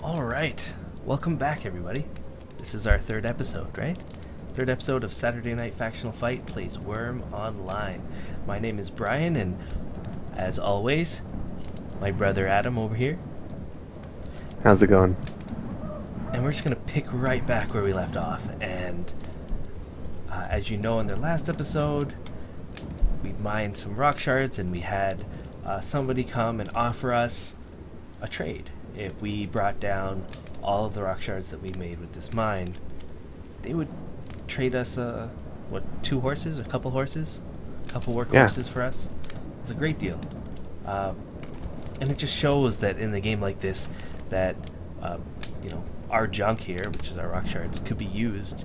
Alright, welcome back everybody. This is our third episode, right? Third episode of Saturday Night Factional Fight plays Wurm Online. My name is Brian, and as always, my brother Adam over here. How's it going? And we're just going to pick right back where we left off. And as you know, in the last episode, we mined some rock shards, and we had somebody come and offer us a trade. If we brought down all of the rock shards that we made with this mine, they would trade us, what, 2 horses? A couple horses? A couple workhorses for us? It's a great deal. And it just shows that in a game like this, that, you know, our junk here, which is our rock shards, could be used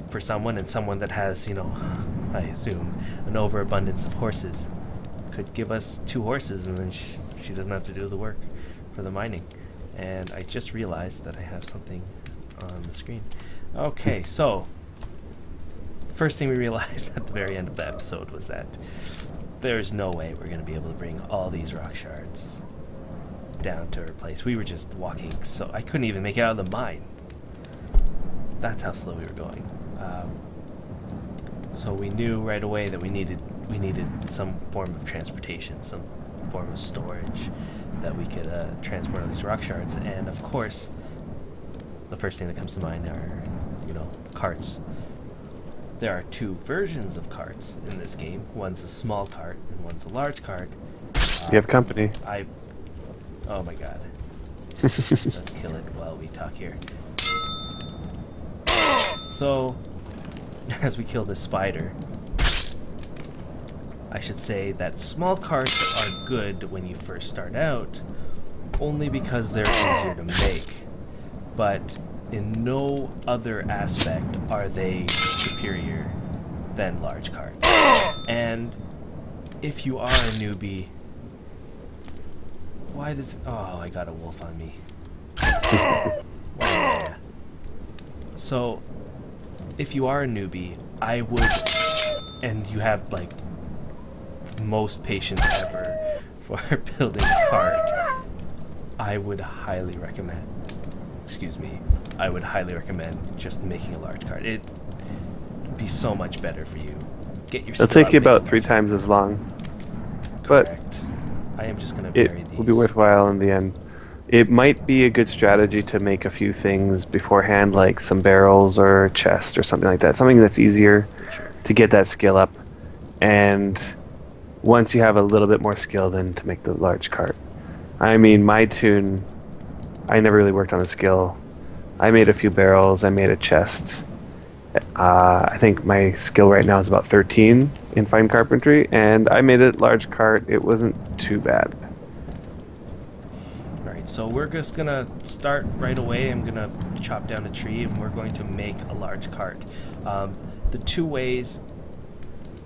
for someone, and someone that has, you know, I assume, an overabundance of horses could give us 2 horses, and then she doesn't have to do the work for the mining. And I just realized that I have something on the screen. Okay, so first thing we realized at the very end of the episode was that there's no way we're going to be able to bring all these rock shards down to our place. We were just walking, so I couldn't even make it out of the mine. That's how slow we were going. So we knew right away that we needed some form of transportation, some form of storage that we could transport all these rock shards. And of course, the first thing that comes to mind are, you know, carts. There are 2 versions of carts in this game. One's a small cart and one's a large cart. You have company. Oh my god. Let's kill it while we talk here. So, as we kill this spider, I should say that small carts are good when you first start out, only because they're easier to make. But in no other aspect are they superior than large carts. And if you are a newbie, why does... Oh, I got a wolf on me. Yeah. So, if you are a newbie, I would... And you have, like, most patience ever for building a cart, I would highly recommend... Excuse me. I would highly recommend just making a large cart. It'd be so much better for you. Get your... It'll take you about 3 times as long. Correct. I am just going to bury these. It will be worthwhile in the end. It might be a good strategy to make a few things beforehand, like some barrels or a chest or something like that. Something that's easier to get that skill up. And once you have a little bit more skill, then to make the large cart. I mean, my tune, I never really worked on a skill. I made a few barrels, I made a chest. I think my skill right now is about 13 in fine carpentry, and I made a large cart. It wasn't too bad. Alright, so we're just gonna start right away. I'm gonna chop down a tree, and we're going to make a large cart. The 2 ways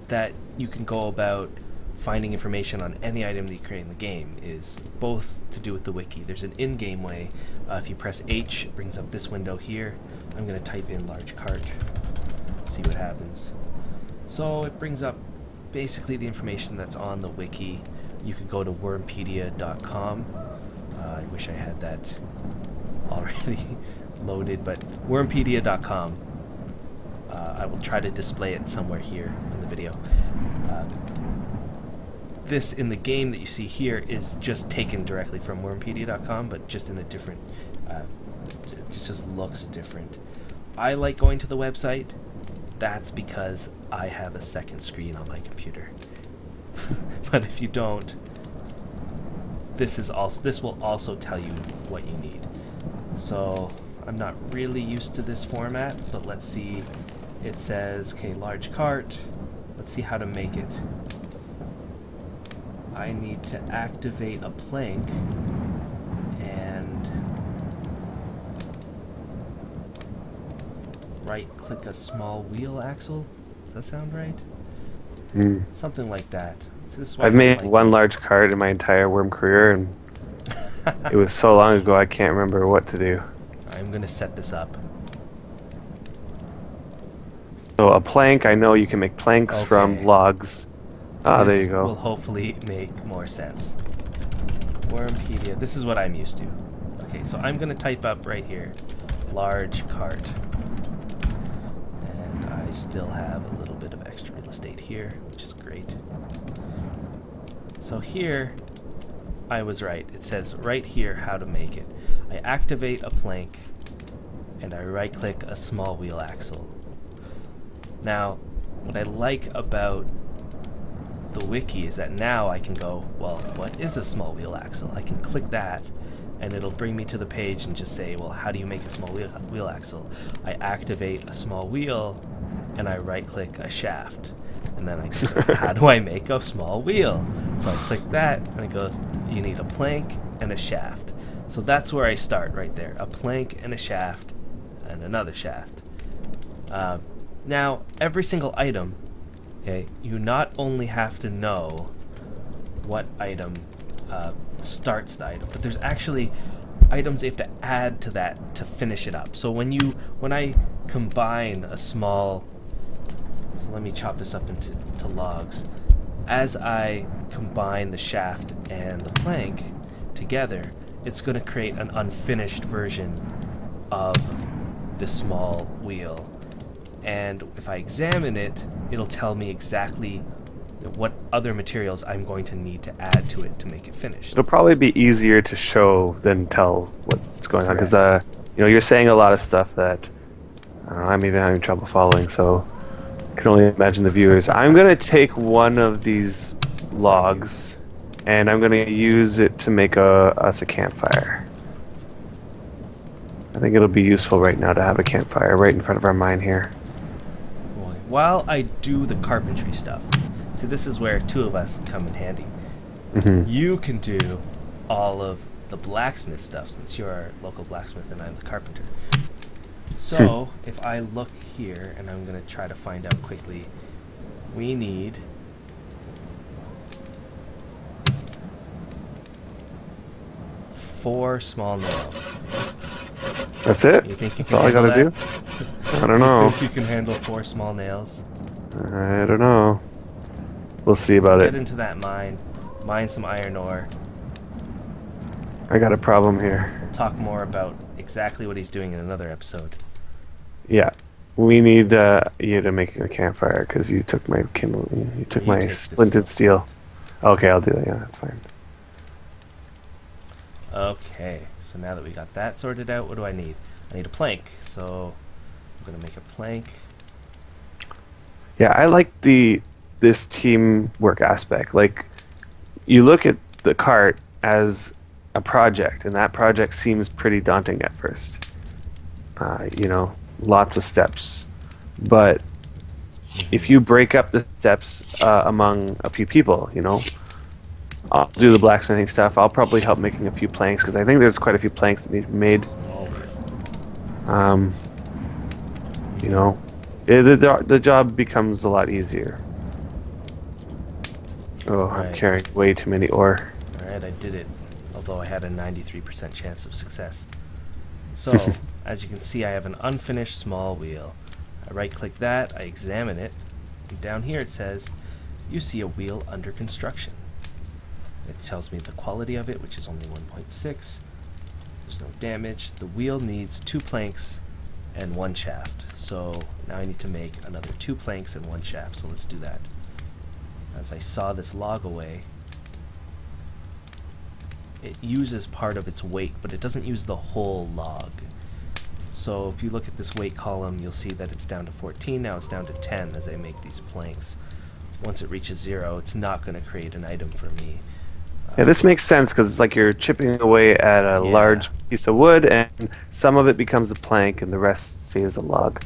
that you can go about finding information on any item that you create in the game is both to do with the wiki. There's an in-game way. If you press H, it brings up this window here. I'm going to type in large cart, see what happens. So it brings up basically the information that's on the wiki. You could go to wurmpedia.com. I wish I had that already loaded, but wurmpedia.com. I will try to display it somewhere here in the video. This in the game that you see here is just taken directly from wurmpedia.com, but just in a different, it just looks different. I like going to the website. That's because I have a second screen on my computer. But if you don't, this will also tell you what you need. So I'm not really used to this format, but let's see. It says, okay, large cart. Let's see how to make it. I need to activate a plank and right-click a small wheel axle. Does that sound right? Something like that. So this is why I've made one large cart in my entire Wurm career, and it was so long ago I can't remember what to do. I'm going to set this up. So a plank, I know you can make planks from logs. Ah, there you go. Will hopefully make more sense. Wurmpedia. This is what I'm used to. Okay, so I'm going to type up right here, large cart. And I still have a little bit of extra real estate here, which is great. So here, I was right. It says right here how to make it. I activate a plank, and I right-click a small wheel axle. Now, what I like about the wiki is that now I can go, well, what is a small wheel axle? I can click that, and it'll bring me to the page and just say, well, how do you make a small wheel axle? I activate a small wheel, and I right-click a shaft. And then I can say, how do I make a small wheel? So I click that, and it goes, you need a plank and a shaft. So that's where I start right there. A plank and a shaft, and another shaft. Now, every single item, okay, you not only have to know what item starts the item, but there's actually items you have to add to that to finish it up. So when I combine a small, so let me chop this up into logs. As I combine the shaft and the plank together, it's going to create an unfinished version of the small wheel. And if I examine it, it'll tell me exactly what other materials I'm going to need to add to it to make it finished. It'll probably be easier to show than tell what's going on, because you know, you're saying a lot of stuff that I don't know, I'm even having trouble following. So I can only imagine the viewers. I'm gonna take one of these logs, and I'm gonna use it to make us a campfire. I think it'll be useful right now to have a campfire right in front of our mine here. While I do the carpentry stuff, see, this is where two of us come in handy. You can do all of the blacksmith stuff, since you're our local blacksmith and I'm the carpenter. So if I look here, and I'm going to try to find out quickly, we need four small nails. That's it? You think you That's can all I gotta handle do? I don't know. You think you can handle 4 small nails? I don't know. We'll see about it. Get into that mine some iron ore. I got a problem here. We'll talk more about exactly what he's doing in another episode. Yeah. We need you to make a campfire, because you took my kindling. You took my splinted steel. Okay, I'll do that. Yeah, that's fine. Okay, so now that we got that sorted out, what do I need? I need a plank, so I'm gonna make a plank. Yeah, I like this teamwork aspect. Like, you look at the cart as a project, and that project seems pretty daunting at first. You know, lots of steps. But if you break up the steps among a few people, you know, I'll do the blacksmithing stuff. I'll probably help making a few planks, because I think there's quite a few planks that need to be made. You know, the job becomes a lot easier. Oh, I'm carrying way too many ore. Alright, I did it, although I had a 93% chance of success. So, as you can see, I have an unfinished small wheel. I right-click that, I examine it, and down here it says, you see a wheel under construction. It tells me the quality of it, which is only 1.6. There's no damage. The wheel needs 2 planks and 1 shaft. So now I need to make another 2 planks and 1 shaft. So let's do that. As I saw this log away, it uses part of its weight, but it doesn't use the whole log. So if you look at this weight column, you'll see that it's down to 14. Now it's down to 10 as I make these planks. Once it reaches 0, it's not going to create an item for me. Yeah, this makes sense, because it's like you're chipping away at a large piece of wood, and some of it becomes a plank and the rest stays a log.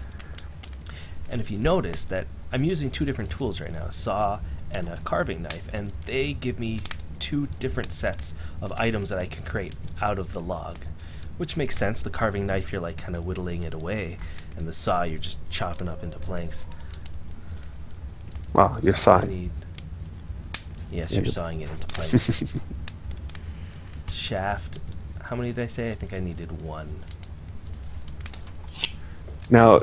And if you notice that I'm using 2 different tools right now, a saw and a carving knife, and they give me 2 different sets of items that I can create out of the log, which makes sense. The carving knife, you're like kind of whittling it away, and the saw, you're just chopping up into planks. Wow, you're sawing. Yes, you're sawing it into planks. Shaft. How many did I say? I think I needed 1. Now,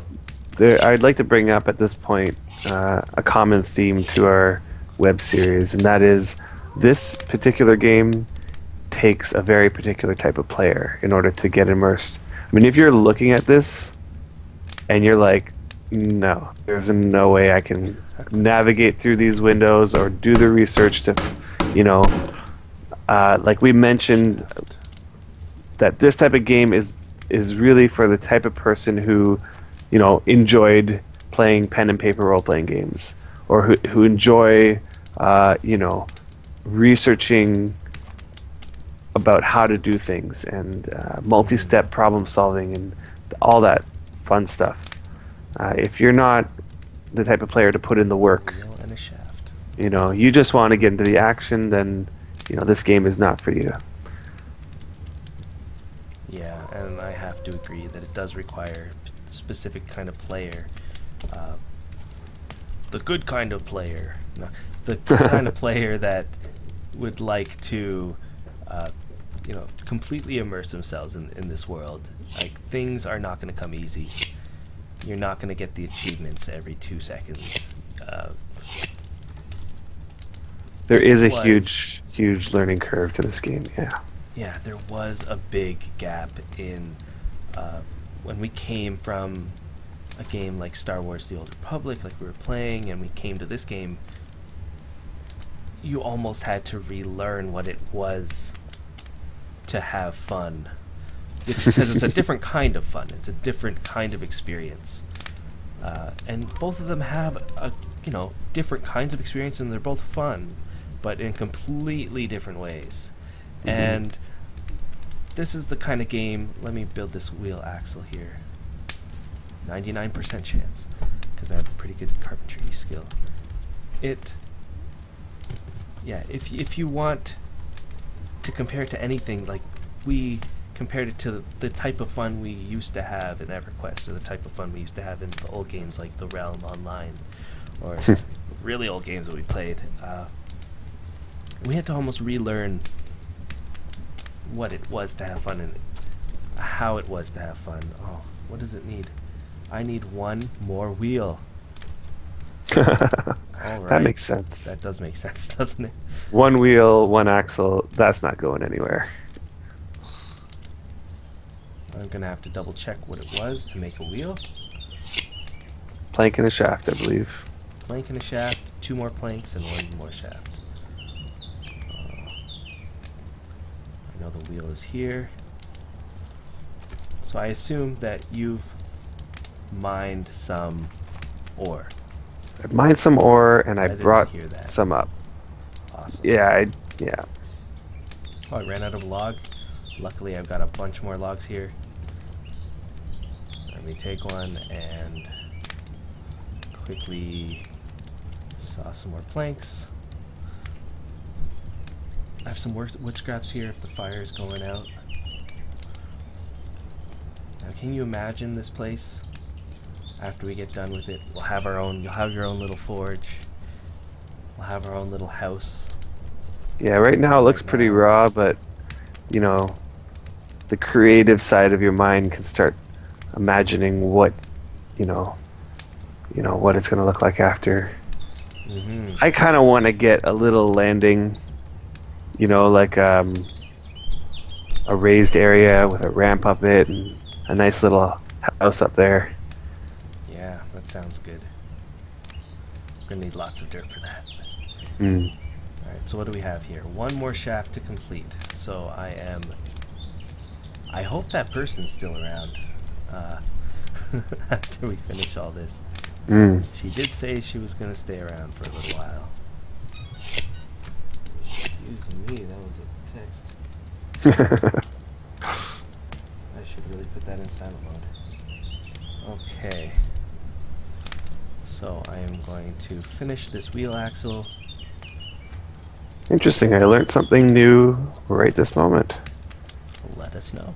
I'd like to bring up at this point a common theme to our web series, and that is this particular game takes a very particular type of player in order to get immersed. I mean, if you're looking at this and you're like, no, there's no way I can navigate through these windows or do the research to, you know, like we mentioned, that this type of game is really for the type of person who, you know, enjoyed playing pen and paper role-playing games, or who enjoy, you know, researching about how to do things and multi-step problem solving and all that fun stuff. If you're not the type of player to put in the work, Wheel and a shaft. you know, you just want to get into the action, then, you know, this game is not for you. Yeah, and I have to agree that it does require a specific kind of player. The good kind of player. No, the kind of player that would like to, you know, completely immerse themselves in this world. Like, things are not going to come easy. You're not going to get the achievements every 2 seconds. There is a huge learning curve to this game, yeah. Yeah, there was a big gap in when we came from a game like Star Wars: The Old Republic, like we were playing, and we came to this game. You almost had to relearn what it was to have fun, because it's a different kind of fun. It's a different kind of experience, and both of them have you know, different kinds of experience, and they're both fun, but in completely different ways. Mm-hmm. And this is the kind of game. Let me build this wheel axle here. 99% chance, because I have a pretty good carpentry skill. Yeah, if you want to compare it to anything, like we compared it to the type of fun we used to have in EverQuest, or the type of fun we used to have in the old games like the Wurm Online, or really old games that we played. We had to almost relearn what it was to have fun and how it was to have fun. Oh, what does it need? I need one more wheel. All right. That makes sense. That does make sense, doesn't it? One wheel, one axle, that's not going anywhere. I'm going to have to double check what it was to make a wheel. Plank and a shaft, I believe. Plank and a shaft, 2 more planks, and 1 more shaft. I know the wheel is here. So I assume that you've mined some ore. I mined some ore and I brought that. some up. Awesome. Yeah, yeah. Oh, I ran out of a log. Luckily, I've got a bunch more logs here. Let me take one and quickly saw some more planks. I have some wood scraps here if the fire is going out. Now, can you imagine this place? After we get done with it, we'll have our own. You'll have your own little forge. We'll have our own little house. Yeah, right now it looks pretty raw, but you know, the creative side of your mind can start imagining what, you know, what it's going to look like after. Mm-hmm. I kind of want to get a little landing, you know, like a raised area with a ramp up it and a nice little house up there. Yeah, that sounds good. We're gonna need lots of dirt for that. Mm. Alright, so what do we have here? 1 more shaft to complete. So I hope that person's still around after we finish all this. Mm. She did say she was gonna stay around for a little while. Excuse me, that was a text. I should really put that in silent mode. Okay. So I am going to finish this wheel axle. Interesting, I learned something new right this moment. Let us know.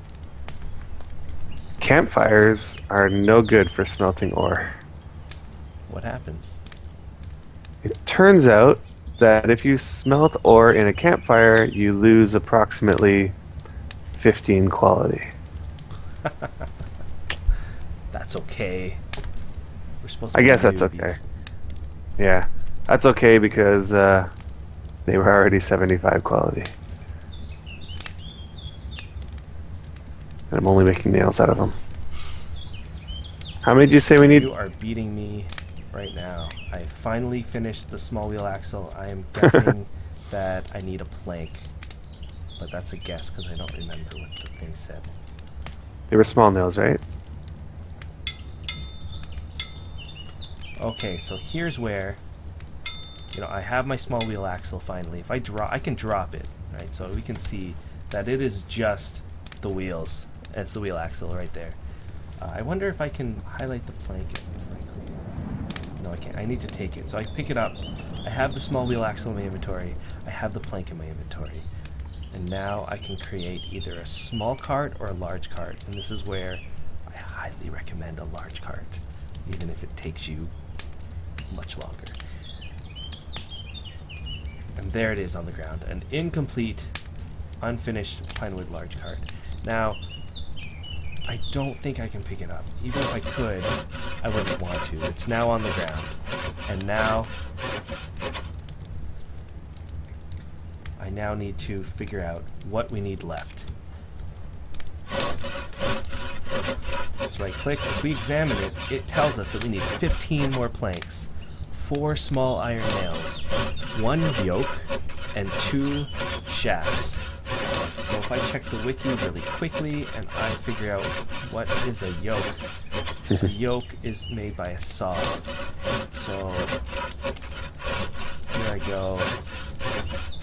Campfires are no good for smelting ore. What happens? It turns out that if you smelt ore in a campfire, you lose approximately 15 quality. That's okay. We're supposed to I be guess that's newbies. okay. Yeah, that's okay because they were already 75 quality. And I'm only making nails out of them. How many did you say we need? You are beating me right now. I finally finished the small wheel axle. I am guessing that I need a plank. But that's a guess because I don't remember what the thing said. They were small nails, right? Okay, so here's where, you know, I have my small wheel axle finally. If I drop, I can drop it, right? So we can see that it is just the wheels. It's the wheel axle right there. I wonder if I can highlight the plank. No, I can't. I need to take it. So I pick it up. I have the small wheel axle in my inventory. I have the plank in my inventory. And now I can create either a small cart or a large cart. And this is where I highly recommend a large cart, even if it takes you much longer. And there it is on the ground. An incomplete, unfinished pinewood large cart. Now, I don't think I can pick it up. Even if I could, I wouldn't want to. It's now on the ground. And now, I now need to figure out what we need left. Just right click. If we examine it, it tells us that we need 15 more planks, 4 small iron nails, 1 yoke, and 2 shafts. So if I check the wiki really quickly and I figure out what is a yoke, a yoke is made by a saw. So here I go.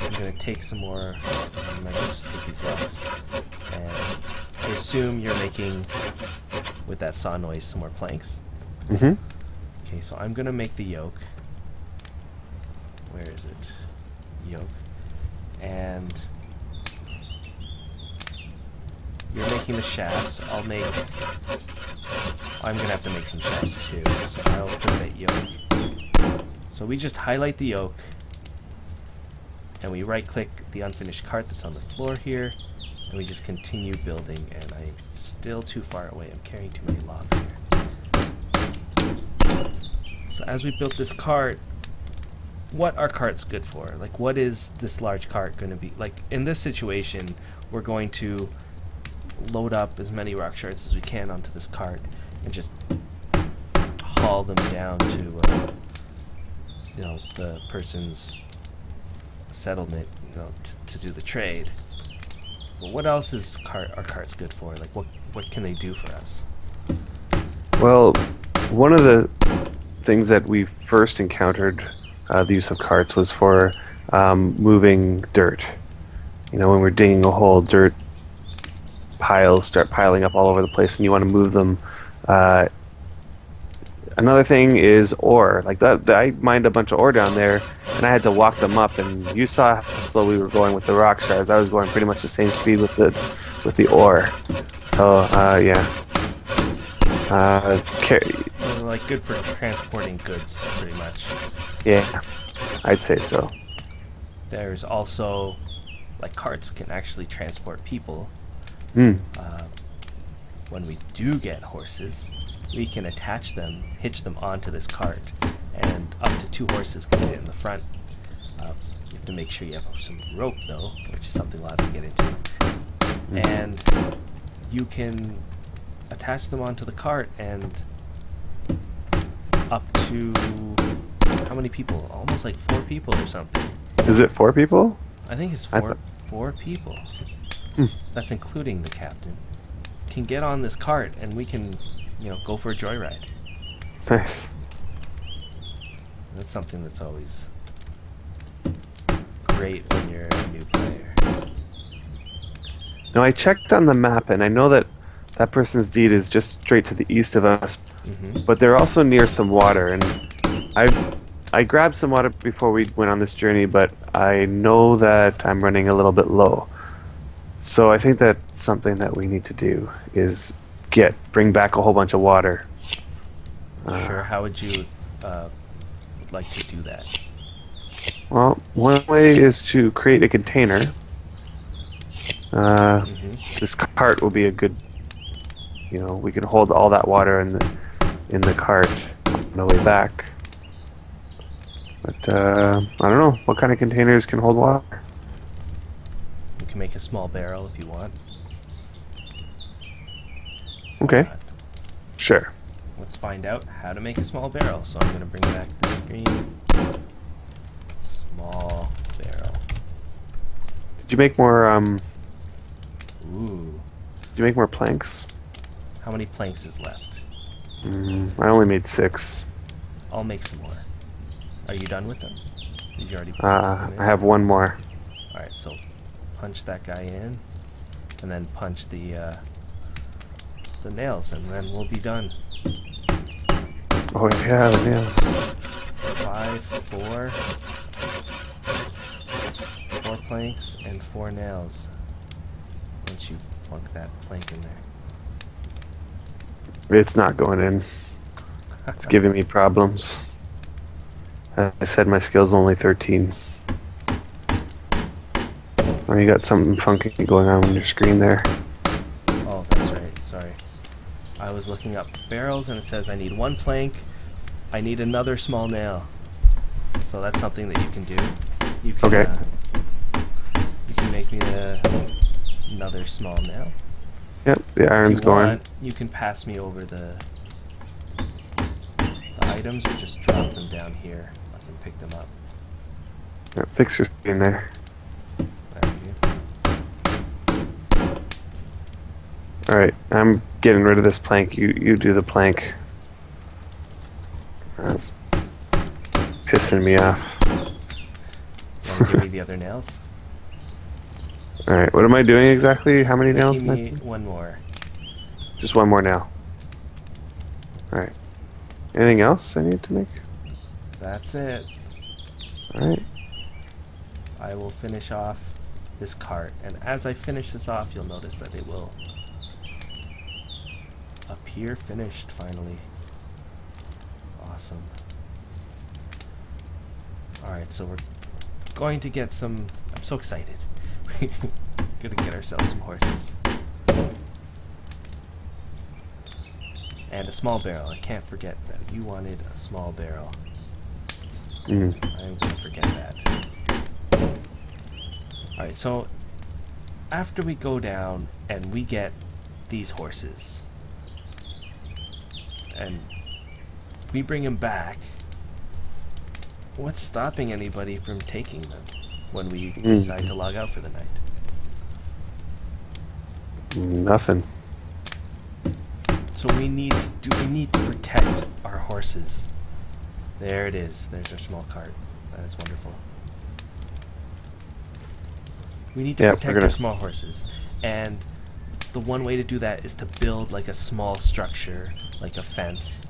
I'm going to take some more. I might just take these logs. And I assume you're making, with that saw noise, some more planks. Mm-hmm. Okay, so I'm going to make the yoke. Where is it? Yoke. And you're making the shafts. I'm going to have to make some shafts too. So I'll put that yoke. So we just highlight the yoke. And we right click the unfinished cart that's on the floor here. And we just continue building. And I'm still too far away. I'm carrying too many logs here. So as we built this cart, what are carts good for? Like, what is this large cart going to be? Like, in this situation, we're going to load up as many rock shards as we can onto this cart and just haul them down to, you know, the person's settlement, you know, to do the trade. But what else is our carts good for? Like, what can they do for us? Well, one of the things that we first encountered the use of carts was for moving dirt. You know, when we're digging a hole, dirt piles start piling up all over the place and you want to move them. Another thing is ore. Like that, I mined a bunch of ore down there and I had to walk them up, and you saw how slow we were going with the rock shards. I was going pretty much the same speed with the ore. So yeah. Like good for transporting goods, pretty much. Yeah, I'd say so. There's also, like, carts can actually transport people. When we do get horses, we can attach them, hitch them onto this cart, and up to 2 horses can fit in the front. You have to make sure you have some rope, though, which is something we'll have to get into. And you can attach them onto the cart, and up to how many people? Almost like 4 people or something. Is it 4 people? I think it's 4 people. That's including the captain. Can get on this cart and we can, you know, go for a joyride. Nice. That's something that's always great when you're a new player. Now I checked on the map and I know that that person's deed is just straight to the east of us, but they're also near some water, and I grabbed some water before we went on this journey, but I know that I'm running a little bit low. So I think that's something that we need to do is bring back a whole bunch of water. Sure. How would you like to do that? Well, one way is to create a container. This cart will be a good, you know, we can hold all that water in the cart on the way back. But I don't know, what kind of containers can hold water? You can make a small barrel if you want. Okay. But Sure. let's find out how to make a small barrel. So I'm going to bring back the screen. Small barrel. Did you make more, Ooh. did you make more planks? How many planks is left? I only made 6. I'll make some more. Are you done with them? Did you already put them in? I have one more. Alright, so punch that guy in, and then punch the nails, and then we'll be done. Oh yeah, the nails. 5, 4 planks, and 4 nails. Once you plunk that plank in there. It's not going in. It's giving me problems. I said my skill's only 13. Oh, you got something funky going on your screen there. Oh, that's right. Sorry. I was looking up barrels, and it says I need 1 plank. I need another small nail. So that's something that you can do. You can, okay. You can make me another small nail. Yep, the iron's going. You can pass me over the items, or just drop them down here. I can pick them up. Yep, fix your screen there. Thank you. Alright, I'm getting rid of this plank. You do the plank. That's pissing me off. Want to give me the other nails? Alright, what am I doing exactly? How many nails? Give me 1 more. Just 1 more nail. Alright. Anything else I need to make? That's it. Alright. I will finish off this cart, and as I finish this off, you'll notice that it will appear finished finally. Awesome. Alright, so we're going to get some... I'm so excited. Gonna get ourselves some horses. And a small barrel. I can't forget that. You wanted a small barrel. I'm gonna forget that. Alright, so after we go down and we get these horses, and we bring them back, what's stopping anybody from taking them when we decide to log out for the night? Nothing. So we need to protect our horses. There it is. There's our small cart. That is wonderful. We need to protect our small horses, and the one way to do that is to build like a small structure, like a fence.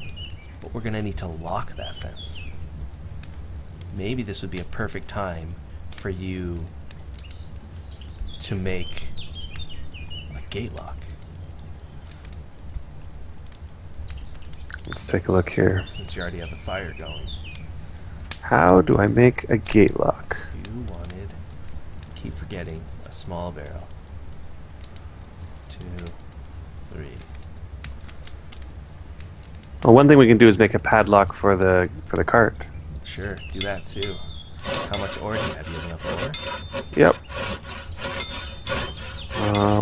But we're gonna need to lock that fence. Maybe this would be a perfect time for you to make a gate lock. Let's take a look here. Since you already have the fire going. How do I make a gate lock? You wanted, keep forgetting, a small barrel. 2, 3. Well, one thing we can do is make a padlock for the cart. Sure, do that too. How much ore do you have? You have enough ore? Yep.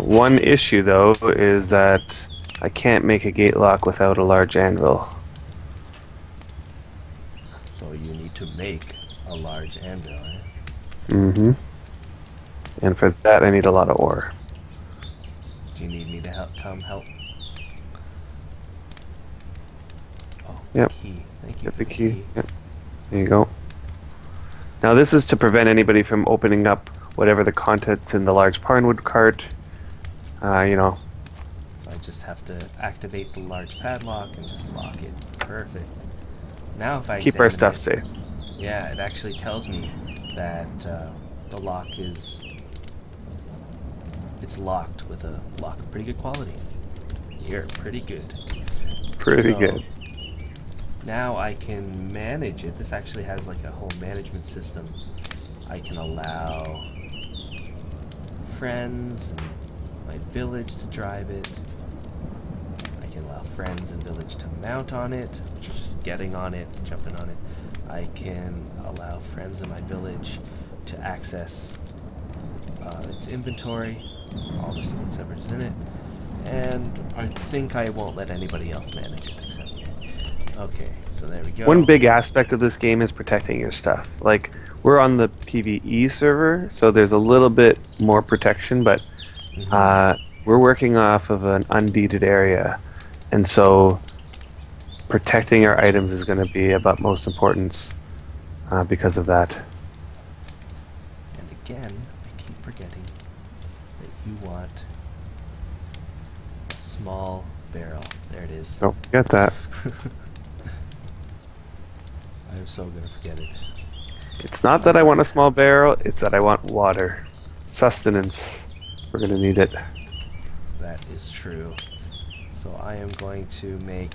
One issue though is that I can't make a gate lock without a large anvil. So you need to make a large anvil, eh? Mm-hmm. And for that I need a lot of ore. Do you need me to come help? Oh, yep. key. Thank you. Get the key. Yep. There you go. Now this is to prevent anybody from opening up whatever the contents in the large barnwood cart. You know. So I just have to activate the large padlock and just lock it. Perfect. Now if I keep our stuff safe. Yeah, it actually tells me that the lock is... It's locked with a lock of pretty good quality. You're pretty good. Pretty good. Now I can manage it. This actually has like a whole management system. I can allow friends and my village to drive it. I can allow friends and village to mount on it, which is just getting on it, jumping on it. I can allow friends in my village to access its inventory, all the whatever's in it, and I think I won't let anybody else manage it except me. Okay, so there we go. One big aspect of this game is protecting your stuff. Like, we're on the PvE server, so there's a little bit more protection, but we're working off of an undeeded area, and so protecting our items is going to be of utmost importance because of that. And again, I keep forgetting that you want a small barrel. There it is. Oh, get that. I'm so gonna forget it. It's not that I want a small barrel, it's that I want water. Sustenance. We're going to need it. That is true. So I am going to make...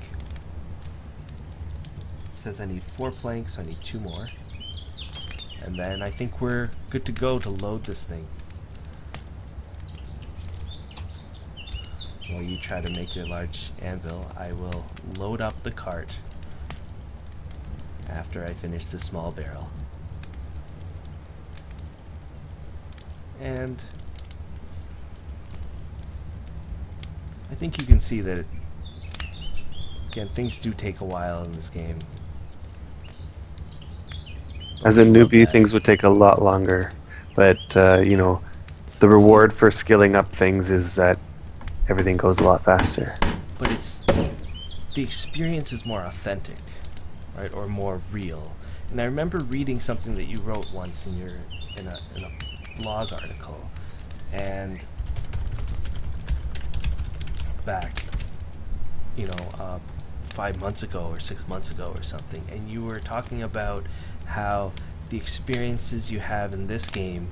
It says I need 4 planks, so I need 2 more. And then I think we're good to go to load this thing. While you try to make your large anvil, I will load up the cart after I finish the small barrel. And I think you can see that, again, things do take a while in this game. As a newbie, things would take a lot longer, but you know, the reward for skilling up things is that everything goes a lot faster. But the experience is more authentic, right, or more real. And I remember reading something that you wrote once in a blog article, and back, 5 months ago or 6 months ago or something, and you were talking about how the experiences you have in this game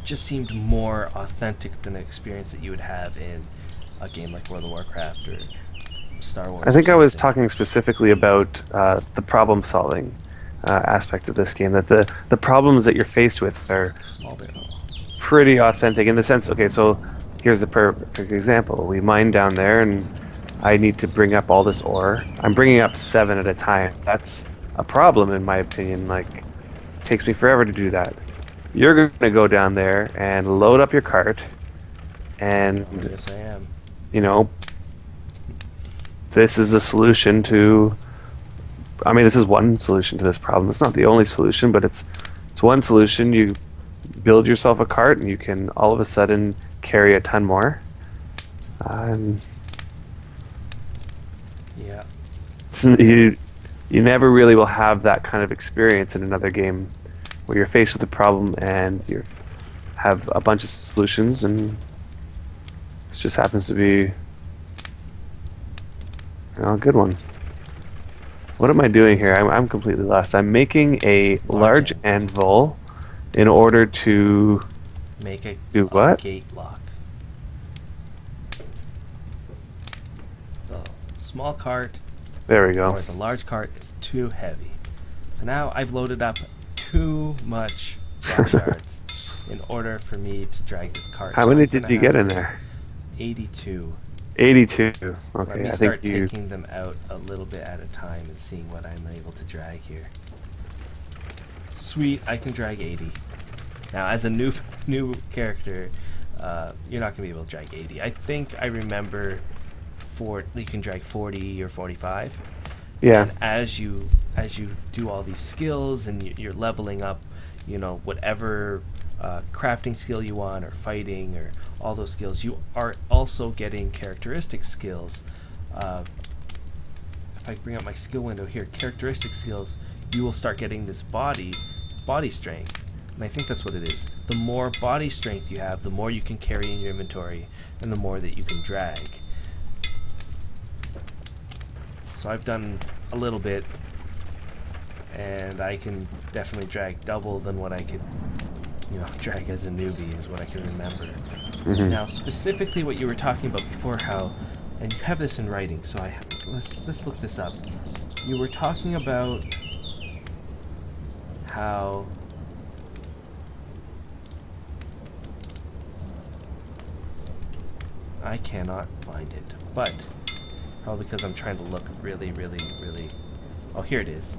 just seemed more authentic than the experience that you would have in a game like World of Warcraft or Star Wars. I think I was talking specifically about the problem-solving aspect of this game, that the problems that you're faced with are pretty authentic in the sense, okay, so here's the perfect example. We mine down there, and I need to bring up all this ore. I'm bringing up 7 at a time. That's a problem, in my opinion. Like, it takes me forever to do that. You're going to go down there and load up your cart, and yes, I am. You know, this is a solution to... I mean, this is one solution to this problem. It's not the only solution, but it's one solution. You build yourself a cart, and you can all of a sudden carry a ton more. Yeah. You never really will have that kind of experience in another game where you're faced with a problem and you have a bunch of solutions, and this just happens to be a good one. What am I doing here? I'm completely lost. I'm making a large anvil in order to make a gate lock. The small cart, there we go. Or the large cart is too heavy. So now I've loaded up too much rock shards in order for me to drag this cart. How many did you get in there? 82. 82. Okay, Let me I start think you... taking them out a little bit at a time and seeing what I'm able to drag here. Sweet, I can drag 80. Now, as a new character, you're not gonna be able to drag 80. I think I remember you can drag 40 or 45. Yeah. And as you do all these skills and you're leveling up, whatever crafting skill you want, or fighting, or all those skills, you are also getting characteristic skills. If I bring up my skill window here, characteristic skills, you will start getting this body strength. And I think that's what it is. The more body strength you have, the more you can carry in your inventory, and the more that you can drag. So I've done a little bit, and I can definitely drag double than what I could, drag as a newbie, is what I can remember. Mm-hmm. Now, specifically what you were talking about before, and you have this in writing, so let's look this up. You were talking about how I cannot find it, but probably because I'm trying to look really... Oh, here it is.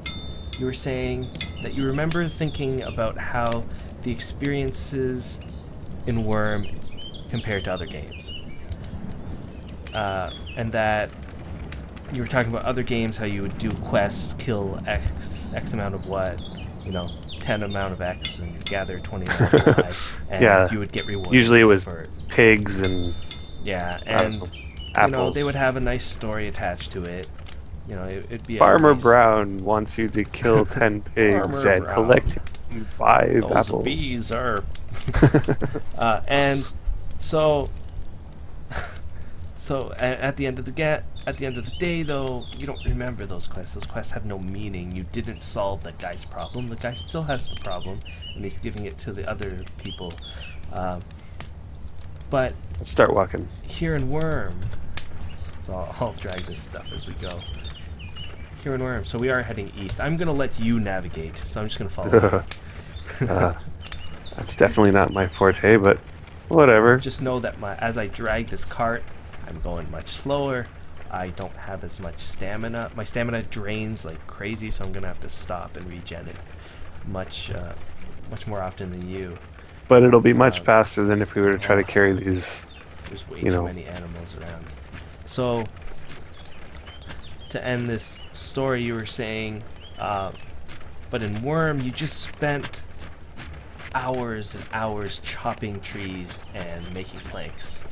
You were saying that you remember thinking about how the experiences in Wurm compared to other games. and that you were talking about other games, how you would do quests, kill X amount of what, 10 amount of X and gather 20 amount of Y, and Yeah. you would get rewarded. Usually it was for it. pigs and and apples. they would have a nice story attached to it. It'd be Farmer a nice, Brown wants you to kill 10 pigs and Brown. collect 5 those apples. bees are and so at the end of the day, though, you don't remember those quests. Those quests have no meaning. You didn't solve that guy's problem. The guy still has the problem, and he's giving it to the other people. But Let's start walking. here in Wurm, so I'll drag this stuff as we go. Here in Wurm, so we are heading east. I'm gonna let you navigate, so I'm just gonna follow you. That's definitely not my forte, but whatever. Just know that as I drag this cart, I'm going much slower. I don't have as much stamina. My stamina drains like crazy, so I'm gonna have to stop and regen it much more often than you. But it'll be much faster than if we were to try to carry these. There's way too many animals around. So, to end this story, you were saying, but in Wurm, you just spent hours and hours chopping trees and making planks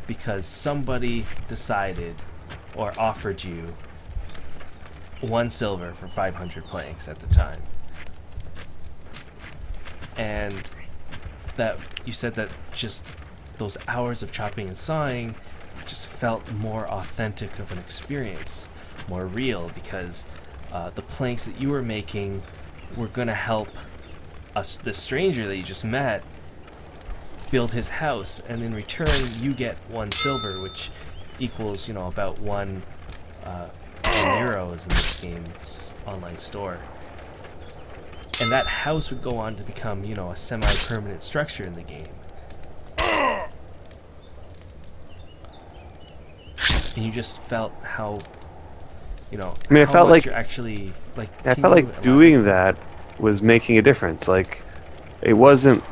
because somebody decided or offered you 1 silver for 500 planks at the time. And that you said that just those hours of chopping and sawing just felt more authentic of an experience, more real, because the planks that you were making were going to help the stranger that you just met build his house, and in return you get 1 silver, which equals about 1 euros in this game's online store. And that house would go on to become a semi-permanent structure in the game. And you just felt how I mean, I felt like you're actually I felt like doing that was making a difference. Like, it wasn't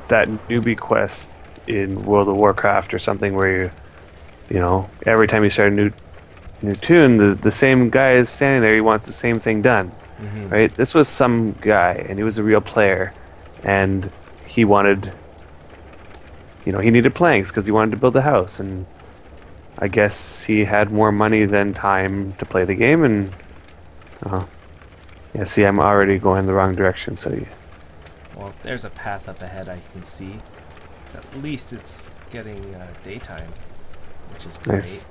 that newbie quest in World of Warcraft or something where every time you start a new tune, the same guy is standing there. He wants the same thing done, right? This was some guy, and he was a real player, and he wanted, he needed planks because he wanted to build a house, and I guess he had more money than time to play the game, and yeah, see, I'm already going the wrong direction, so well, there's a path up ahead I can see. At least it's getting daytime, which is great. Nice.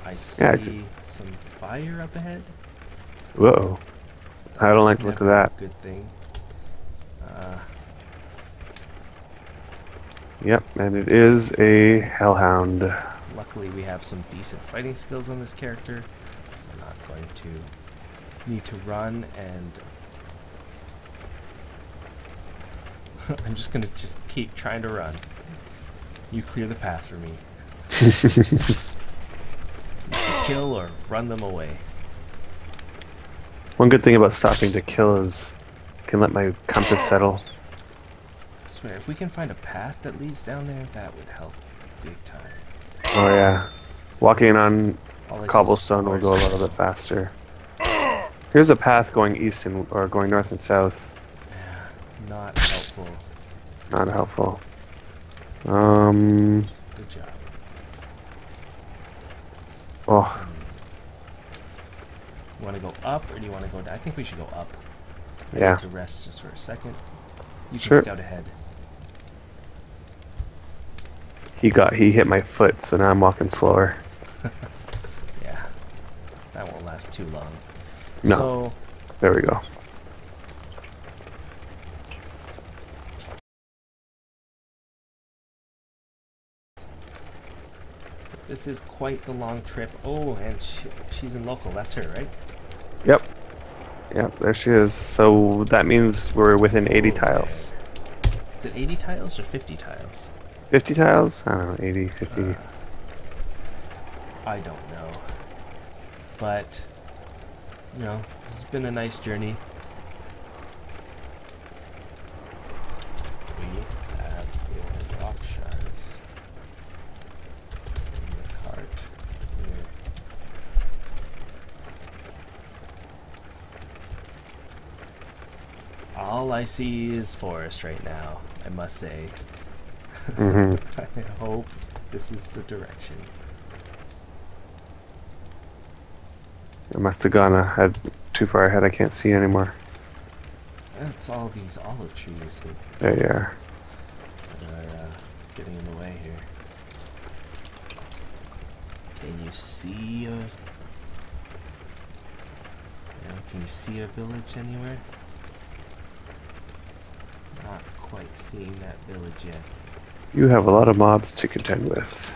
I see some fire up ahead. Whoa. I don't like the look of that. Good thing. Yep, and it is a hellhound. Luckily, we have some decent fighting skills on this character. I'm not going to need to run, and I'm just gonna keep trying to run. You clear the path for me. You can kill or run them away. One good thing about stopping to kill is I can let my compass settle. I swear, if we can find a path that leads down there, that would help big time. Oh yeah. Walking on All I see is cobblestone will go a little bit faster. Here's a path going east or going north and south. Yeah, not helpful. Not helpful. Good job. Oh, You want to go up, or do you want to go down? I think we should go up. I yeah. need to rest just for a second. You can Sure. scout ahead. He hit my foot, so now I'm walking slower. Yeah, that won't last too long. No. So, There we go. this is quite the long trip. Oh, and she's in local. That's her, right? Yep. Yep, there she is. So that means we're within 80 Okay. tiles. Is it 80 tiles or 50 tiles? 50 tiles? I don't know, 80, 50. I don't know. But, this has been a nice journey. We have your rock shards in the cart. all I see is forest right now, I must say. Mm-hmm. I hope this is the direction. I must have gone ahead too far ahead. I can't see anymore. It's all these olive trees that There you are. are getting in the way here. Can you see a... can you see a village anywhere? Not quite seeing that village yet. You have a lot of mobs to contend with.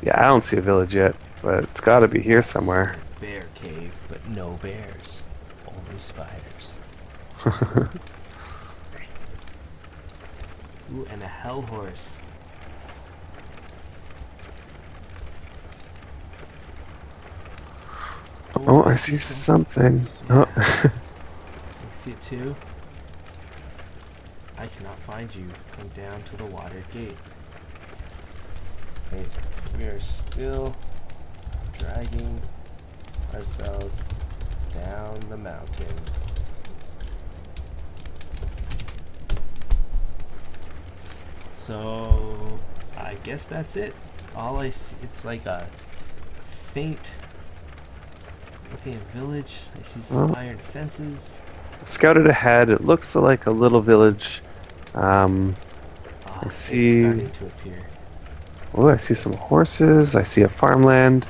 Yeah, I don't see a village yet, but it's got to be here somewhere. Bear cave, but no bears. Only spiders. Ooh, and a hell horse. Oh, I see something. Yeah. Oh. You see it too? I cannot find you. Come down to the water gate. Okay, we are still dragging ourselves down the mountain. So I guess that's it. All I see, it's like a faint looking village. I see some iron fences. Scouted ahead. It looks like a little village. I It's see. starting to appear. Oh, I see some horses. I see a farmland.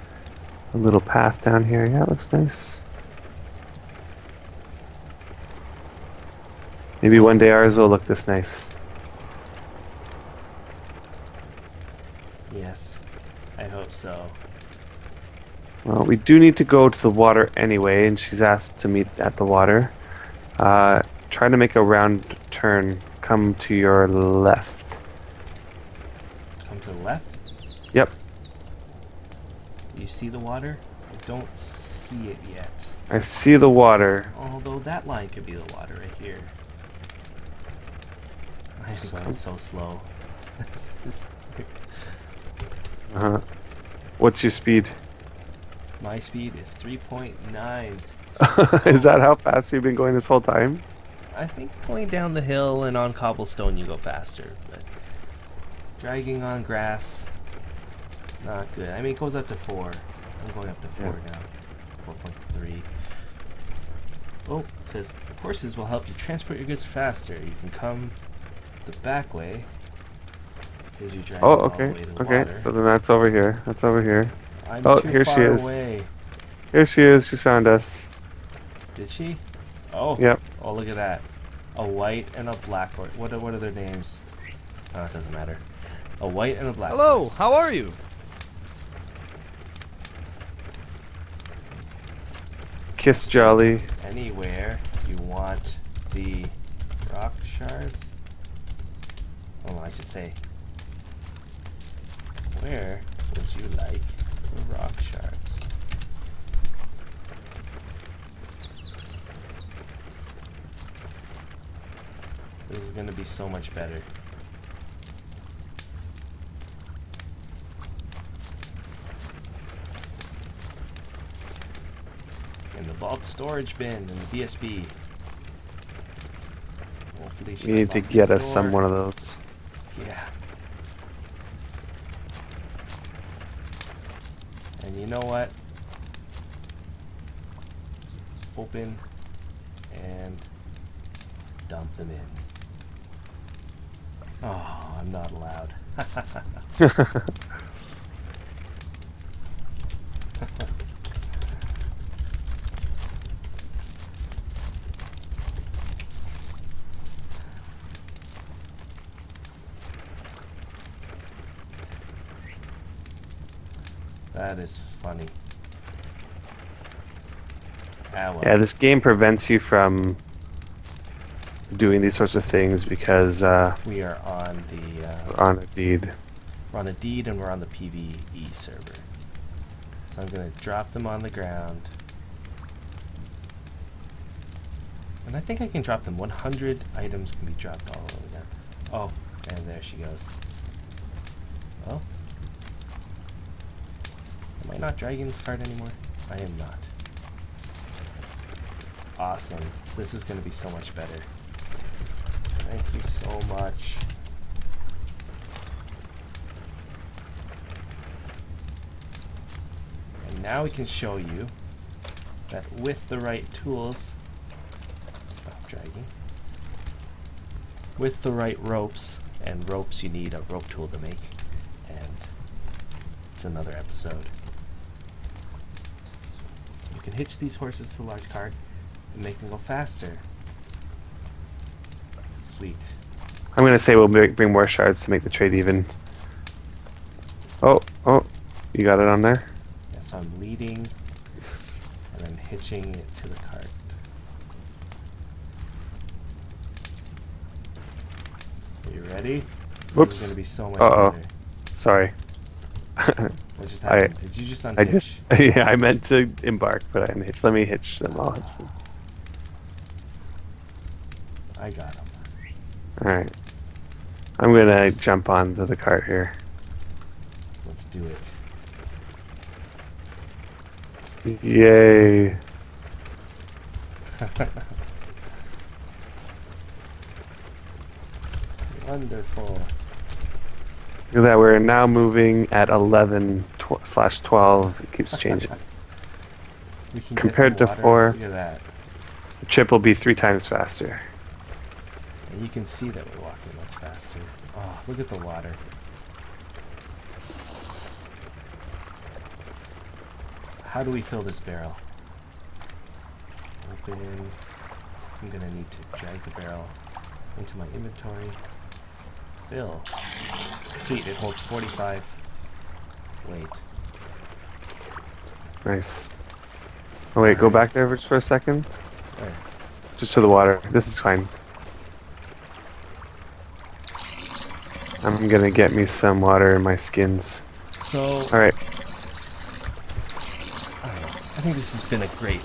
A little path down here. Yeah, it looks nice. Maybe one day ours will look this nice. Yes, I hope so. Well, we do need to go to the water anyway, and she's asked to meet at the water. Try to make a round turn. Come to your left. Come to the left. Yep. You see the water? I don't see it yet. I see the water. Although that line could be the water right here. I am going so slow. What's your speed? My speed is 3.9. Is that how fast you've been going this whole time? I think going down the hill and on cobblestone you go faster, but dragging on grass, not good. I mean, it goes up to 4. I'm going up to 4 now. 4.3. Oh, it says horses will help you transport your goods faster. You can come the back way. As you drag Oh, all okay. the way to the Okay, water. so then that's over here. That's over here. I'm Oh, too here she far is. away. Here she is. She's found us. Did she? Oh. Yep. Oh, look at that. A white and a black horse. What are their names? Oh, it doesn't matter. A white and a black Hello, horse. how are you? Kiss Jolly. Anywhere you want the rock shards? Oh, I should say, where would you like the rock shards? This is going to be so much better. In the vault storage bin in the DSB. Hopefully she We need to unlocked get the us some door. one of those. Yeah. And you know what? Open and dump them in. Oh, I'm not allowed. That is funny. Ah, well. Yeah, this game prevents you from doing these sorts of things because We are on the we're on a deed. we're on a deed and we're on the PvE server. So I'm gonna drop them on the ground. And I think I can drop them. 100 items can be dropped all over them. Oh, and there she goes. Oh. Am I not dragging this card anymore? I am not. Awesome. This is going to be so much better. Thank you so much. And now we can show you that with the right tools, stop dragging, with the right ropes, and ropes you need a rope tool to make, and it's another episode. You can hitch these horses to a large cart and make them go faster. Sweet. I'm gonna say we'll bring more shards to make the trade even. Oh, you got it on there? Yeah, so I'm leading Yes. and I'm hitching it to the cart. Are you ready? Whoops. This is gonna be so much Uh-oh. better. Sorry. What just happened? Did you just unhitch? I just, yeah, I meant to embark, but I unhitched. Let me hitch them. I'll hitch them. I got him. Alright. I'm gonna jump onto the cart here. Let's do it. Yay. Wonderful. Look at that, we're now moving at 11/12. It keeps changing. We can Compared get to some 4. water. Look at that. The trip will be 3 times faster. And you can see that we're walking much faster. Oh, look at the water. So how do we fill this barrel? Open. I'm gonna need to drag the barrel into my inventory. Fill. Sweet, it holds 45. Wait. Nice. Oh wait, go back there just for a second. There. Just to the water. This is fine. I'm gonna get me some water in my skins. So, Alright. I don't know. I think this has been a great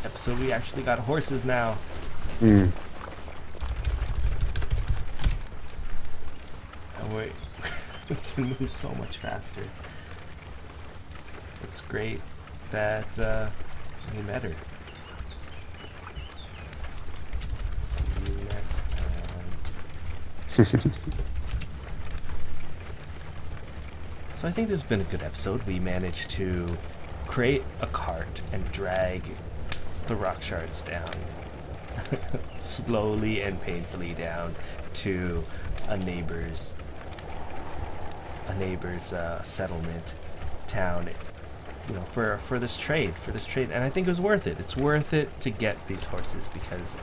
episode. We actually got horses now. Hmm. And we can move so much faster. It's great that we met her. See you next time. So I think this has been a good episode. We managed to create a cart and drag the rock shards down. Slowly and painfully down to a neighbor's settlement town, you know, for this trade, and I think it was worth it. It's worth it to get these horses, because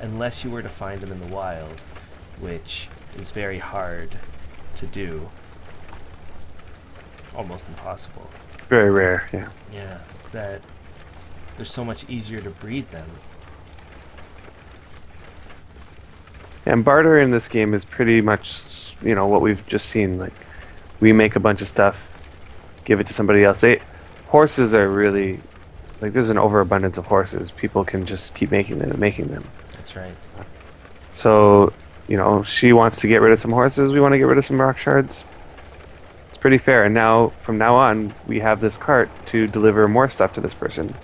unless you were to find them in the wild, which is very hard to do, almost impossible. Very rare, yeah. Yeah, that they're so much easier to breed them. And barter in this game is pretty much, you know, what we've just seen. Like, we make a bunch of stuff, give it to somebody else. Horses are really, like, there's an overabundance of horses. People can just keep making them and making them. That's right. So, you know, she wants to get rid of some horses. We want to get rid of some rock shards. It's pretty fair. And now, from now on, we have this cart to deliver more stuff to this person.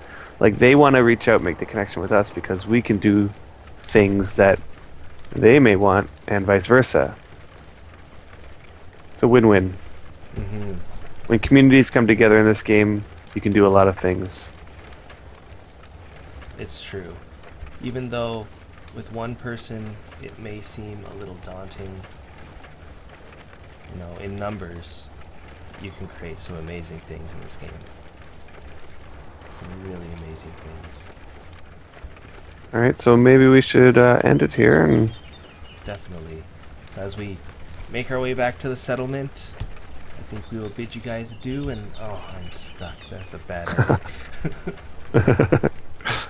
Like, they want to reach out, make the connection with us, because we can do things that they may want, and vice versa. It's a win-win. Mm-hmm. When communities come together in this game, you can do a lot of things. It's true. Even though with one person it may seem a little daunting, you know, in numbers, you can create some amazing things in this game. Some really amazing things. Alright, so maybe we should end it here. And Definitely. So as we make our way back to the settlement, I think we will bid you guys adieu, and oh, I'm stuck. That's a bad idea.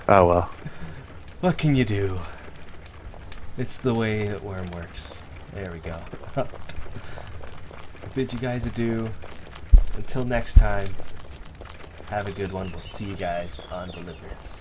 oh well. What can you do? It's the way that Wurm works. There we go. Bid you guys adieu. Until next time, have a good one. We'll see you guys on Deliverance.